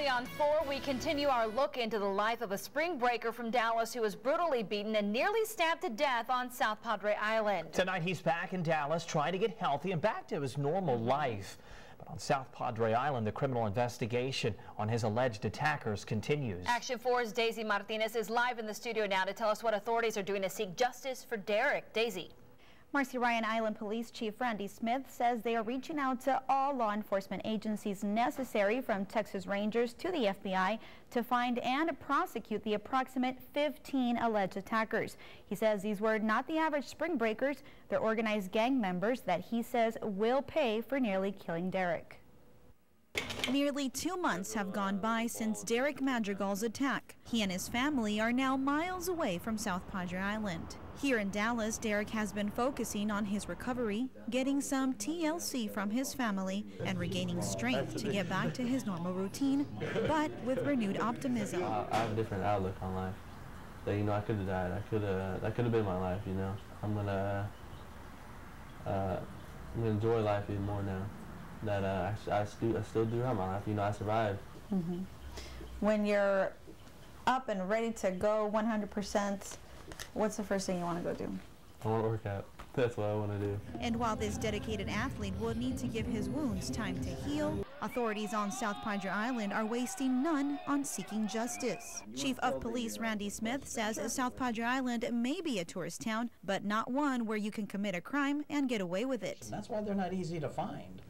Currently on 4, we continue our look into the life of a spring breaker from Dallas who was brutally beaten and nearly stabbed to death on South Padre Island. Tonight he's back in Dallas trying to get healthy and back to his normal life. But on South Padre Island, the criminal investigation on his alleged attackers continues. Action 4's Daisy Martinez is live in the studio now to tell us what authorities are doing to seek justice for Derek. Daisy. Marcy Ryan, Island Police Chief Randy Smith says they are reaching out to all law enforcement agencies necessary, from Texas Rangers to the FBI, to find and prosecute the approximate 15 alleged attackers. He says these were not the average spring breakers. They're organized gang members that he says will pay for nearly killing Derek. Nearly 2 months have gone by since Derek Madrigal's attack. He and his family are now miles away from South Padre Island. Here in Dallas, Derek has been focusing on his recovery, getting some TLC from his family, and regaining strength to get back to his normal routine, but with renewed optimism. I have a different outlook on life. That, I could have died. That could have been my life. I'm gonna enjoy life even more now. That I still do have my life. I survived. When you're up and ready to go 100%, what's the first thing you want to go do? I want to work out. That's what I want to do. And while this dedicated athlete will need to give his wounds time to heal, authorities on South Padre Island are wasting none on seeking justice. Chief of Police Randy Smith says South Padre Island may be a tourist town, but not one where you can commit a crime and get away with it. That's why they're not easy to find.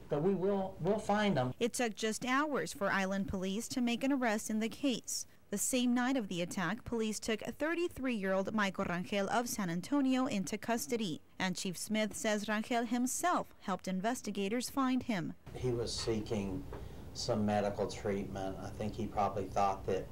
But we'll find them. It took just hours for Island Police to make an arrest in the case. The same night of the attack, police took 33-year-old Michael Rangel of San Antonio into custody. And Chief Smith says Rangel himself helped investigators find him. He was seeking some medical treatment. I think he probably thought that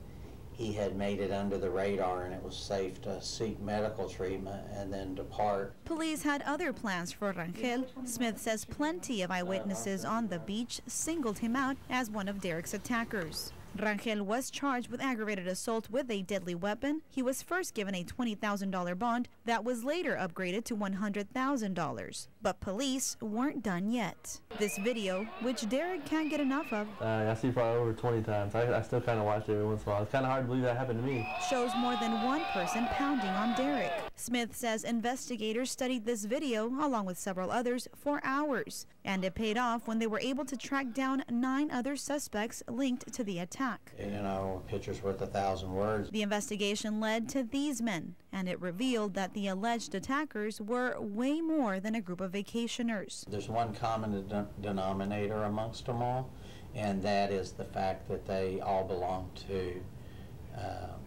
he had made it under the radar and it was safe to seek medical treatment and then depart. Police had other plans for Rangel. Smith says plenty of eyewitnesses on the beach singled him out as one of Derek's attackers. Rangel was charged with aggravated assault with a deadly weapon. He was first given a $20,000 bond that was later upgraded to $100,000. But police weren't done yet. This video, which Derek can't get enough of, I see probably over 20 times. I still kind of watch it every once in a while. It's kind of hard to believe that happened to me. Shows more than one person pounding on Derek. Smith says investigators studied this video along with several others for hours. And it paid off when they were able to track down 9 other suspects linked to the attack. A picture's worth 1,000 words. The investigation led to these men, and it revealed that the alleged attackers were way more than a group of vacationers. There's one common denominator amongst them all, and that is the fact that they all belong to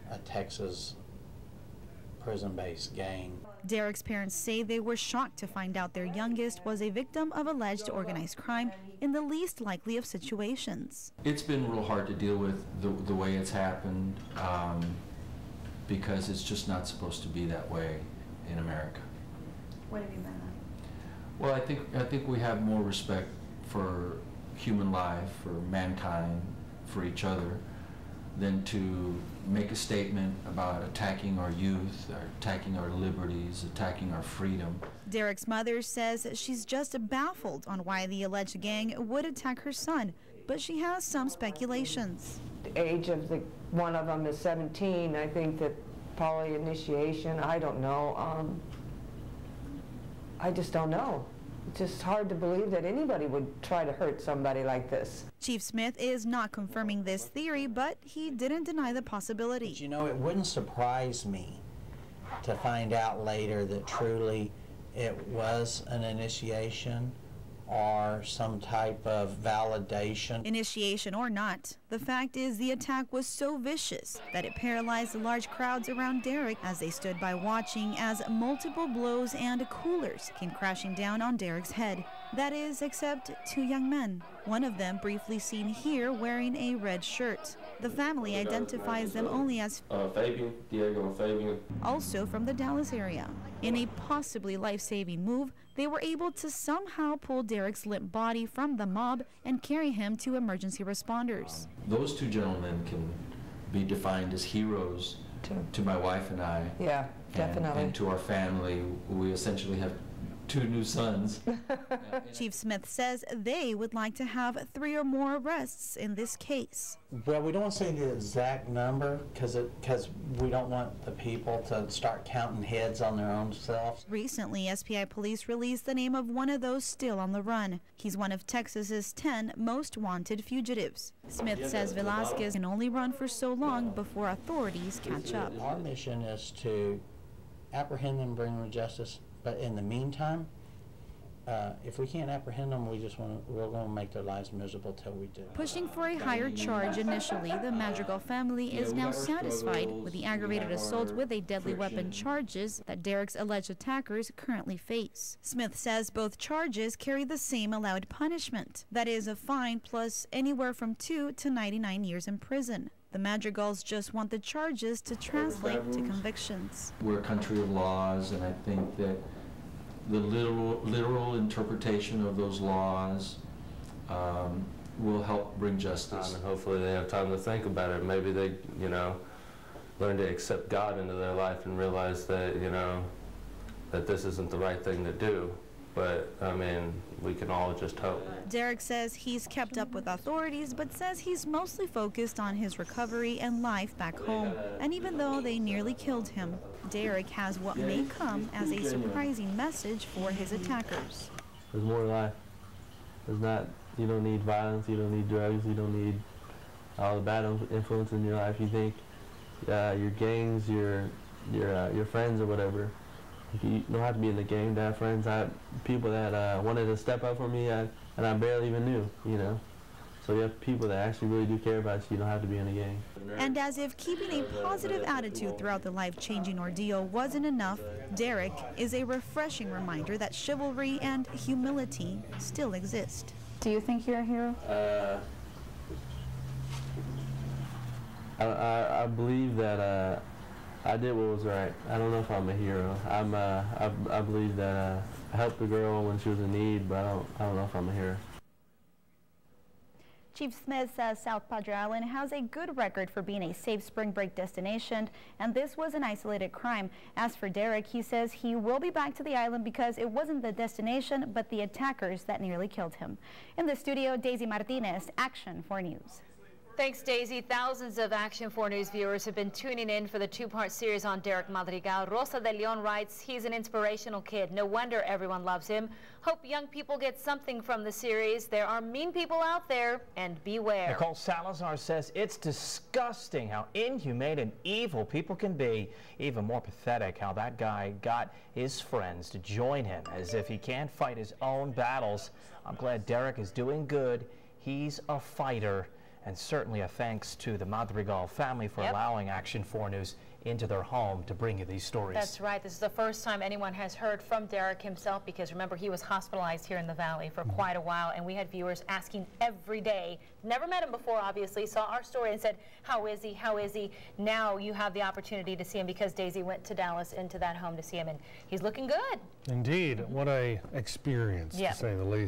a Texas prison-based gang. Derek's parents say they were shocked to find out their youngest was a victim of alleged organized crime in the least likely of situations. It's been real hard to deal with the way it's happened, because it's just not supposed to be that way in America. What have you meant? Well, I think we have more respect for human life, for mankind, for each other, than to make a statement about attacking our youth, or attacking our liberties, attacking our freedom. Derek's mother says she's just baffled on why the alleged gang would attack her son, but she has some speculations. The age of one of them is 17. I think that probably initiation, I don't know. I just don't know. It's just hard to believe that anybody would try to hurt somebody like this. Chief Smith is not confirming this theory, but he didn't deny the possibility. But, it wouldn't surprise me to find out later that truly it was an initiation or some type of validation. Initiation or not, the fact is the attack was so vicious that it paralyzed large crowds around Derek as they stood by watching as multiple blows and coolers came crashing down on Derek's head. That is, except 2 young men. One of them briefly seen here wearing a red shirt. The family identifies them only as Fabian, Diego and Fabian. Also from the Dallas area. In a possibly life-saving move, they were able to somehow pull Derek's limp body from the mob and carry him to emergency responders. Those 2 gentlemen can be defined as heroes to my wife and I. Yeah, definitely. And to our family. We essentially have 2 new sons. Chief Smith says they would like to have 3 or more arrests in this case. Well, we don't want to say the exact number because we don't want the people to start counting heads on their own selves. Recently, SPI police released the name of one of those still on the run. He's one of Texas's 10 most wanted fugitives. Smith says Velasquez can only run for so long before authorities catch up. Our mission is to apprehend them and bring them to justice. But in the meantime, if we can't apprehend them, we're going to make their lives miserable till we do. Pushing for a higher charge initially, the Madrigal family is now satisfied with the aggravated assault with a deadly weapon charges that Derek's alleged attackers currently face. Smith says both charges carry the same allowed punishment. That is a fine plus anywhere from 2 to 99 years in prison. The Madrigals just want the charges to translate to convictions. We're a country of laws, and I think that the literal interpretation of those laws will help bring justice. And hopefully they have time to think about it. Maybe they, learn to accept God into their life and realize that, that this isn't the right thing to do. But, I mean, we can all just hope. Derek says he's kept up with authorities, but says he's mostly focused on his recovery and life back home. And even though they nearly killed him, Derek has what may come as a surprising message for his attackers. There's more to life. There's not, you don't need violence, you don't need drugs, you don't need all the bad influence in your life. You think your gangs, your friends or whatever. You don't have to be in the gang to have friends. I had people that wanted to step up for me and I barely even knew, So you have people that actually really do care about you. You don't have to be in a gang. And as if keeping a positive attitude throughout the life-changing ordeal wasn't enough, Derek is a refreshing reminder that chivalry and humility still exist. Do you think you're a hero? I believe that I did what was right. I don't know if I'm a hero. I believe that I helped the girl when she was in need, but I don't know if I'm a hero. Chief Smith says South Padre Island has a good record for being a safe spring break destination, and this was an isolated crime. As for Derek, he says he will be back to the island because it wasn't the destination, but the attackers that nearly killed him. In the studio, Daisy Martinez, Action 4 News. Thanks, Daisy. Thousands of Action 4 News viewers have been tuning in for the 2-part series on Derek Madrigal. Rosa de Leon writes, he's an inspirational kid. No wonder everyone loves him. Hope young people get something from the series. There are mean people out there, and beware. Nicole Salazar says it's disgusting how inhumane and evil people can be. Even more pathetic how that guy got his friends to join him as if he can't fight his own battles. I'm glad Derek is doing good. He's a fighter. And certainly a thanks to the Madrigal family for allowing Action 4 News into their home to bring you these stories. That's right. This is the first time anyone has heard from Derek himself, because remember, he was hospitalized here in the Valley for quite a while, and we had viewers asking every day. Never met him before, obviously, saw our story and said, how is he? How is he? Now you have the opportunity to see him because Daisy went to Dallas into that home to see him, and he's looking good. Indeed. What a experience, to say the least.